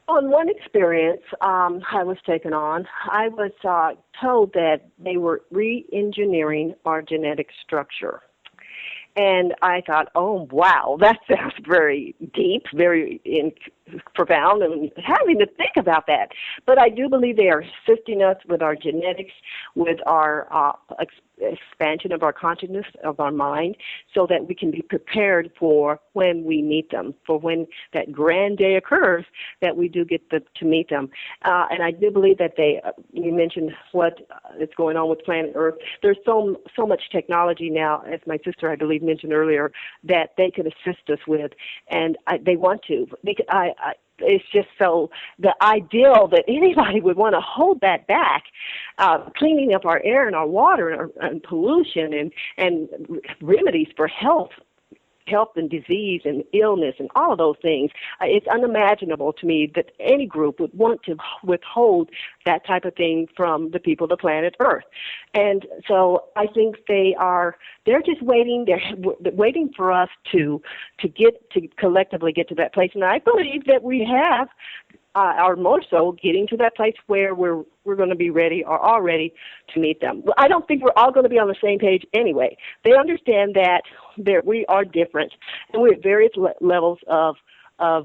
On one experience I was taken on, I was told that they were re-engineering our genetic structure. And I thought, oh, wow, that sounds very deep, very profound, and having to think about that. But I do believe they are assisting us with our genetics, with our expansion of our consciousness, of our mind, so that we can be prepared for when we meet them, for when that grand day occurs, that we do get to meet them. And I do believe that you mentioned what is going on with planet Earth. There's so much technology now, as my sister, I believe, mentioned earlier, that they could assist us with, and they want to. It's just so the ideal that anybody would want to hold that back, cleaning up our air and our water and pollution and remedies for health health and disease and illness and all of those things. It's unimaginable to me that any group would want to withhold that type of thing from the people of the planet Earth. And so I think they're just waiting. They're waiting for us to collectively get to that place. And I believe that we have, or more so, getting to that place where we're going to be ready or are ready to meet them. I don't think we're all going to be on the same page anyway. They understand that we are different, and we're at various levels of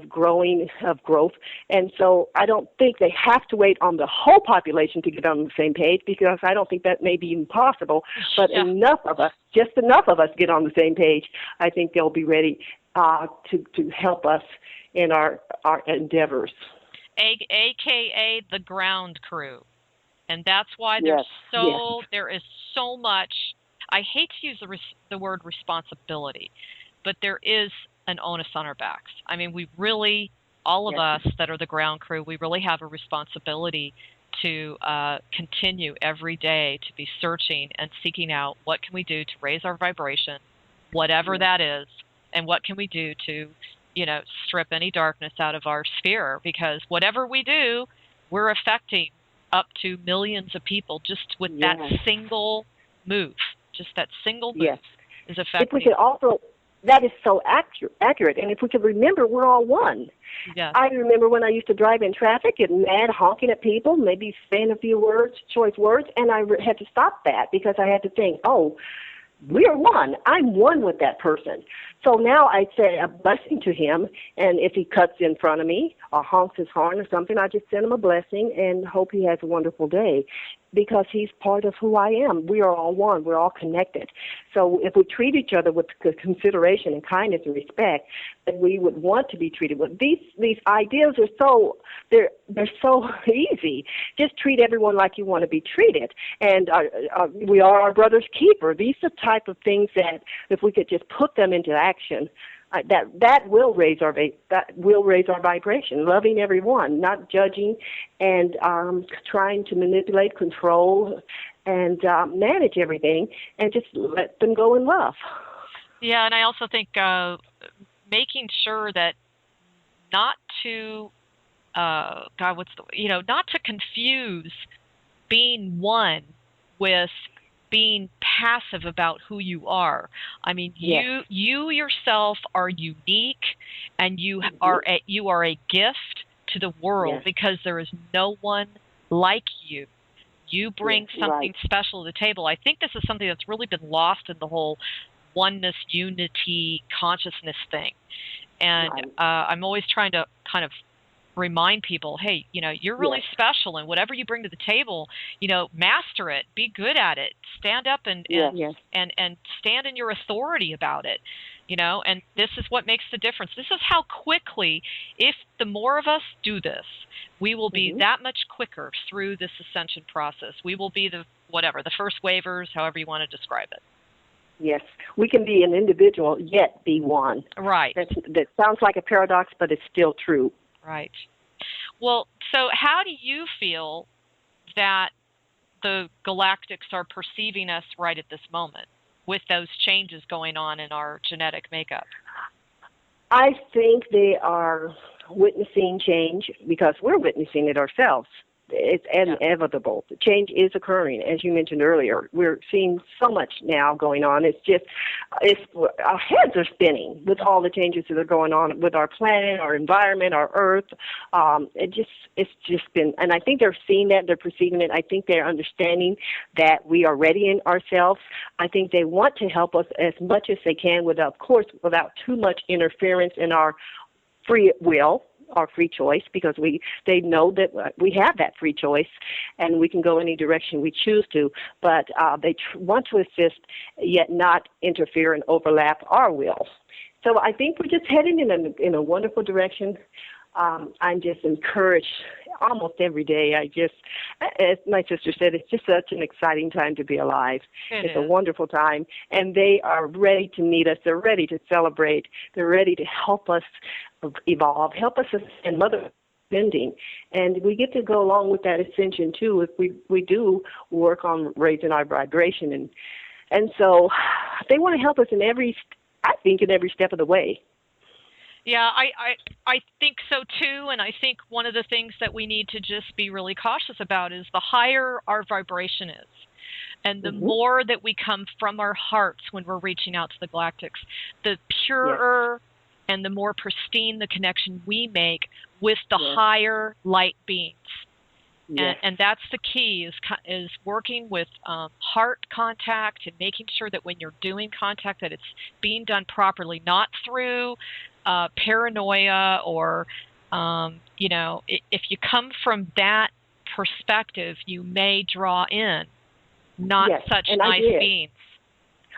growth, and so I don't think they have to wait on the whole population to get on the same page, because I don't think that may be even possible. But enough of us get on the same page, I think they'll be ready to help us in our endeavors. AKA the ground crew. And that's why there is so much, I hate to use the word responsibility, but there is an onus on our backs. I mean, we really, all of us that are the ground crew, we really have a responsibility to continue every day to be searching and seeking out what can we do to raise our vibration, whatever that is, and what can we do to strip any darkness out of our sphere, because whatever we do, we're affecting up to millions of people just with that single move. Just that single move is affecting. If we could also, that is so accurate. And if we could remember, we're all one. Yes. I remember when I used to drive in traffic, getting mad, honking at people, maybe saying a few choice words, and I had to stop that because I had to think, we are one. I'm one with that person. So now I say a blessing to him, and if he cuts in front of me or honks his horn or something, I just send him a blessing and hope he has a wonderful day, because he's part of who I am. We are all one. We're all connected. So if we treat each other with consideration and kindness and respect, then we would want to be treated with. These ideas are they're so easy. Just treat everyone like you want to be treated, and we are our brother's keeper. These are the type of things that if we could just put them into action, that will raise our vibration. Loving everyone, not judging, and trying to manipulate, control, and manage everything, and just let them go in love. Yeah, and I also think making sure that not to not to confuse being one with being passive about who you are. I mean, you yourself are unique, and you are a gift to the world, because there is no one like you. You bring something special to the table. I think this is something that's really been lost in the whole oneness, unity, consciousness thing. And I'm always trying to kind of remind people, hey, you're really special, and whatever you bring to the table, master it, be good at it, stand up and stand in your authority about it, and this is what makes the difference. This is how quickly, if the more of us do this, we will be that much quicker through this ascension process. We will be the first wavers, however you want to describe it. Yes, we can be an individual yet be one. Right. That sounds like a paradox, but it's still true. Right. Well, so how do you feel that the Galactics are perceiving us right at this moment with those changes going on in our genetic makeup? I think they are witnessing change because we're witnessing it ourselves. It's inevitable. The change is occurring, as you mentioned earlier. We're seeing so much now going on. Our heads are spinning with all the changes that are going on with our planet, our environment, our Earth. It's just been, and I think they're seeing that, they're perceiving it. I think they're understanding that we are ready in ourselves. I think they want to help us as much as they can, without too much interference in our free will, our free choice, because they know that we have that free choice and we can go any direction we choose to, but they want to assist yet not interfere and overlap our will. So I think we're just heading in a wonderful direction. I'm just encouraged almost every day. As my sister said, it's just such an exciting time to be alive. It's a wonderful time, and they are ready to meet us. They're ready to celebrate. They're ready to help us evolve, help us ascend, Mother ascending. And we get to go along with that ascension, too, if we do work on raising our vibration. And so they want to help us in every I think, in every step of the way. Yeah, I think so too, and I think one of the things that we need to just be really cautious about is the higher our vibration is, and the more that we come from our hearts when we're reaching out to the Galactics, the purer and the more pristine the connection we make with the higher light beings. And that's the key, is working with heart contact and making sure that when you're doing contact that it's being done properly, not through paranoia or, if you come from that perspective, you may draw in not such nice beings.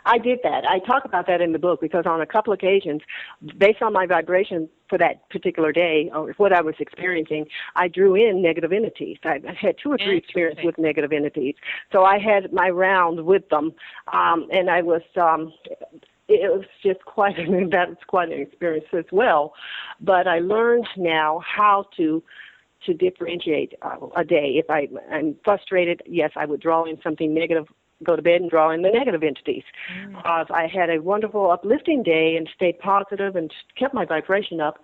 I did that. I talk about that in the book because on a couple occasions, based on my vibration for that particular day or what I was experiencing, I drew in negative entities. I had 2 or 3 experiences with negative entities. So I had my round with them, and I was... it was just quite an experience as well. But I learned now how to differentiate a day. If I'm frustrated, yes, I would draw in something negative, go to bed and draw in the negative entities. I had a wonderful, uplifting day and stayed positive and kept my vibration up.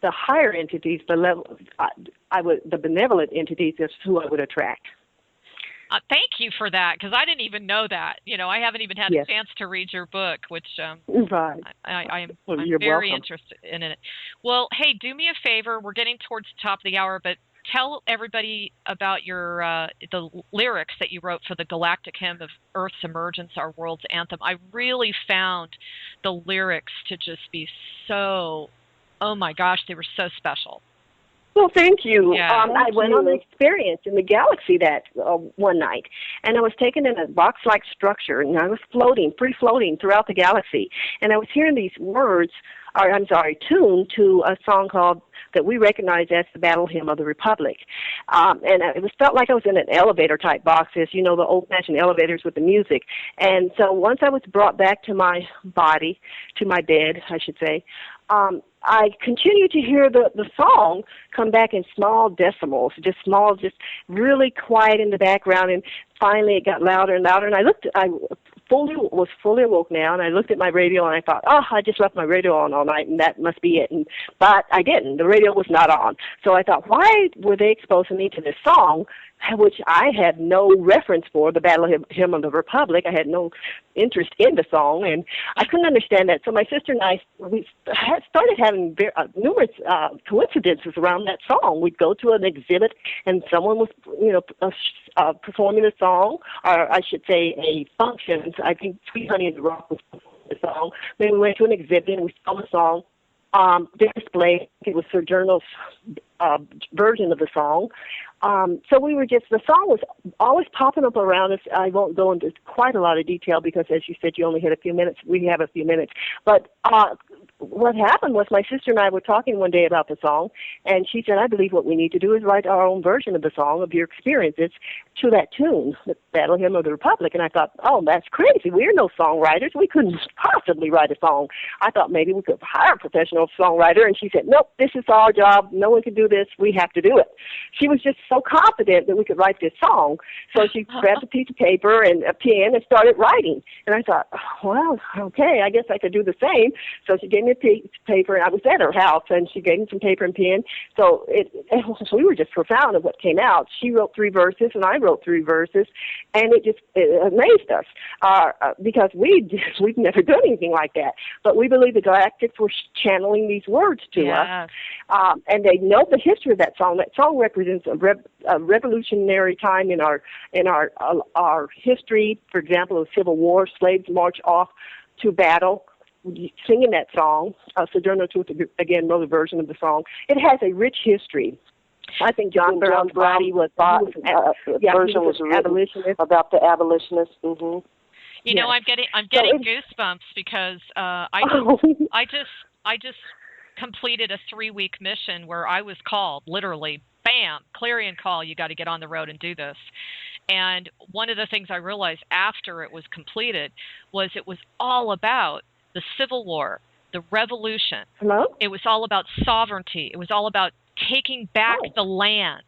The higher entities, the benevolent entities, is who I would attract. Thank you for that, because I didn't even know that. I haven't even had a chance to read your book, which I'm very interested in it. Well, hey, do me a favor. We're getting towards the top of the hour, but tell everybody about your the lyrics that you wrote for the Galactic Hymn of Earth's Emergence, Our World's Anthem. I really found the lyrics to just be so, oh my gosh, they were so special. Well, thank you. Yeah. I went on an experience in the galaxy that one night, and I was taken in a box-like structure, and I was free floating throughout the galaxy, and I was hearing these tune to a song called that we recognize as the Battle Hymn of the Republic. And it felt like I was in an elevator-type box, as the old-fashioned elevators with the music. And so once I was brought back to my body, to my bed, I should say, I continued to hear the song come back in small decimals, just really quiet in the background, and finally it got louder and louder, and I was fully awoke now, and I looked at my radio, and I thought, I just left my radio on all night, and that must be it. But I didn't. The radio was not on. So I thought, why were they exposing me to this song, which I had no reference for, the Battle Hymn of the Republic? I had no interest in the song, and I couldn't understand that. So my sister and I, we started having numerous coincidences around that song. We'd go to an exhibit, and someone was, performing a song, or I should say a function. I think Sweet Honey in the Rock was performing the song. Then we went to an exhibit, and we saw the song display. It was Sojourner's version of the song. So we were the song was always popping up around us. I won't go into quite a lot of detail because, as you said, you only had a few minutes. We have a few minutes. But what happened was my sister and I were talking one day about the song, and she said, I believe what we need to do is write our own version of the song, of your experiences, to that tune, the Battle Hymn of the Republic. And I thought, that's crazy. We're no songwriters. We couldn't possibly write a song. I thought maybe we could hire a professional songwriter. And she said, nope, this is our job. No one can do this. We have to do it. She was just so confident that we could write this song. So she grabbed a piece of paper and a pen and started writing. And I thought, well, okay, I guess I could do the same. So she gave me a piece of paper, and I was at her house, and she gave me some paper and pen. So we were just profound of what came out. She wrote 3 verses, and I wrote 3 verses, and it amazed us because we'd never done anything like that. But we believe the Galactics were channeling these words to us, and they know the history of that song. That song represents a revolutionary time in our history. For example, the Civil War, slaves march off to battle, singing that song. Sojourner Truth, again, wrote a version of the song. It has a rich history. I think John Brown's body was version was abolitionist, about the abolitionists. Mm-hmm. I'm getting goosebumps because I just completed a 3-week mission where I was called, literally, bam, clarion call, you got to get on the road and do this. And one of the things I realized after it was completed was it was all about the Civil War, the revolution. Hello? It was all about sovereignty. It was all about taking back the land.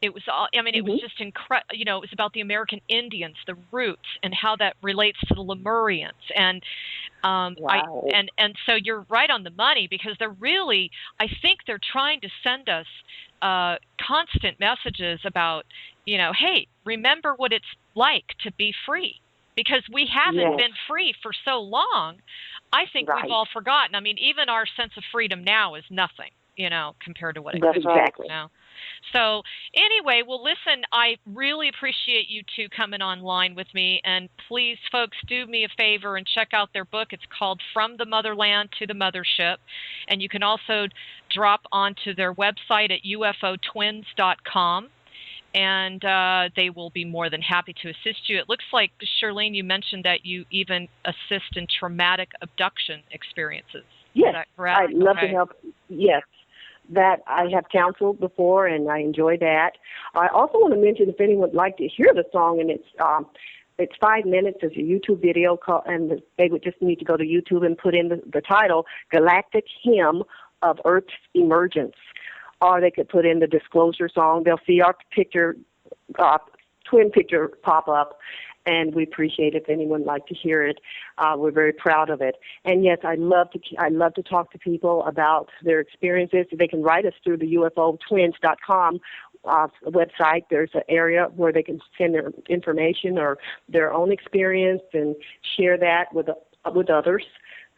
It was all, I mean, it was just incredible. You know, it was about the American Indians, the roots, and how that relates to the Lemurians. And Wow. and so you're right on the money, because they're really, I think they're trying to send us constant messages about, you know, hey, remember what it's like to be free, because we haven't been free for so long. I think we've all forgotten. I mean, even our sense of freedom now is nothing, you know, compared to what it could be now. So anyway, well, listen, I really appreciate you two coming online with me. And please, folks, do me a favor and check out their book. It's called From the Motherland to the Mothership. And you can also drop onto their website at UFOtwins.com. And they will be more than happy to assist you. It looks like, Shurlene, you mentioned that you even assist in traumatic abduction experiences. Yes, is that correct? I'd love to help. Yes, that I have counseled before, and I enjoy that. I also want to mention, if anyone would like to hear the song, and it's 5 minutes. It's a YouTube video, and they would just need to go to YouTube and put in the title, Galactic Hymn of Earth's Emergence. Or they could put in the Disclosure song. They'll see our picture, twin picture pop up, and we appreciate if anyone would like to hear it. We're very proud of it. And yes, I love to talk to people about their experiences. They can write us through the UFOtwins.com website. There's an area where they can send their information or their own experience and share that with others.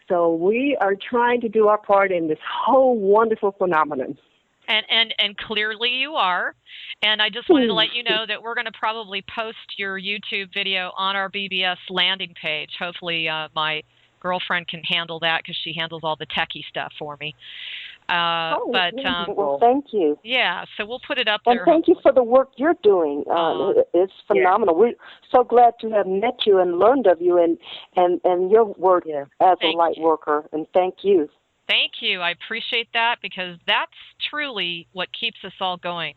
So we are trying to do our part in this whole wonderful phenomenon. And clearly you are. And I just wanted to let you know that we're going to probably post your YouTube video on our BBS landing page. Hopefully my girlfriend can handle that, because she handles all the techie stuff for me. Well, thank you. Yeah, so we'll put it up there. And thank you for the work you're doing. It's phenomenal. We're so glad to have met you and learned of you and your work as a light worker. And thank you. Thank you. I appreciate that, because that's truly what keeps us all going.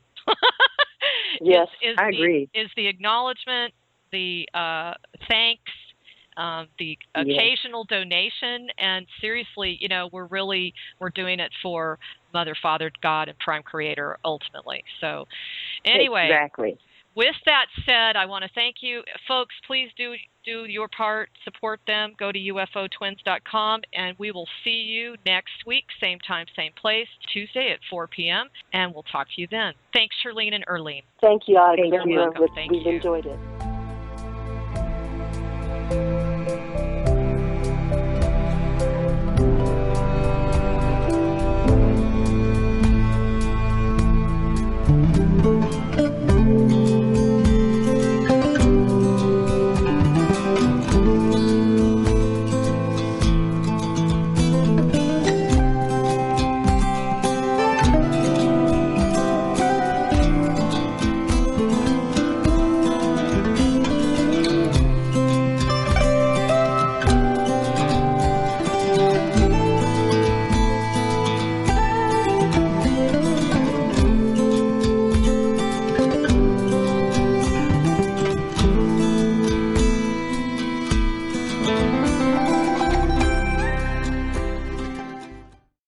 Yes, I agree. Is the acknowledgement, the thanks, the occasional donation, and seriously, you know, we're doing it for Mother, Father, God, and Prime Creator ultimately. So, anyway. Exactly. With that said, I want to thank you. Folks, please do your part. Support them. Go to UFOtwins.com, and we will see you next week, same time, same place, Tuesday at 4 p.m., and we'll talk to you then. Thanks, Shurlene and Earlene. Thank you, Alexandra. You're welcome. We've enjoyed it.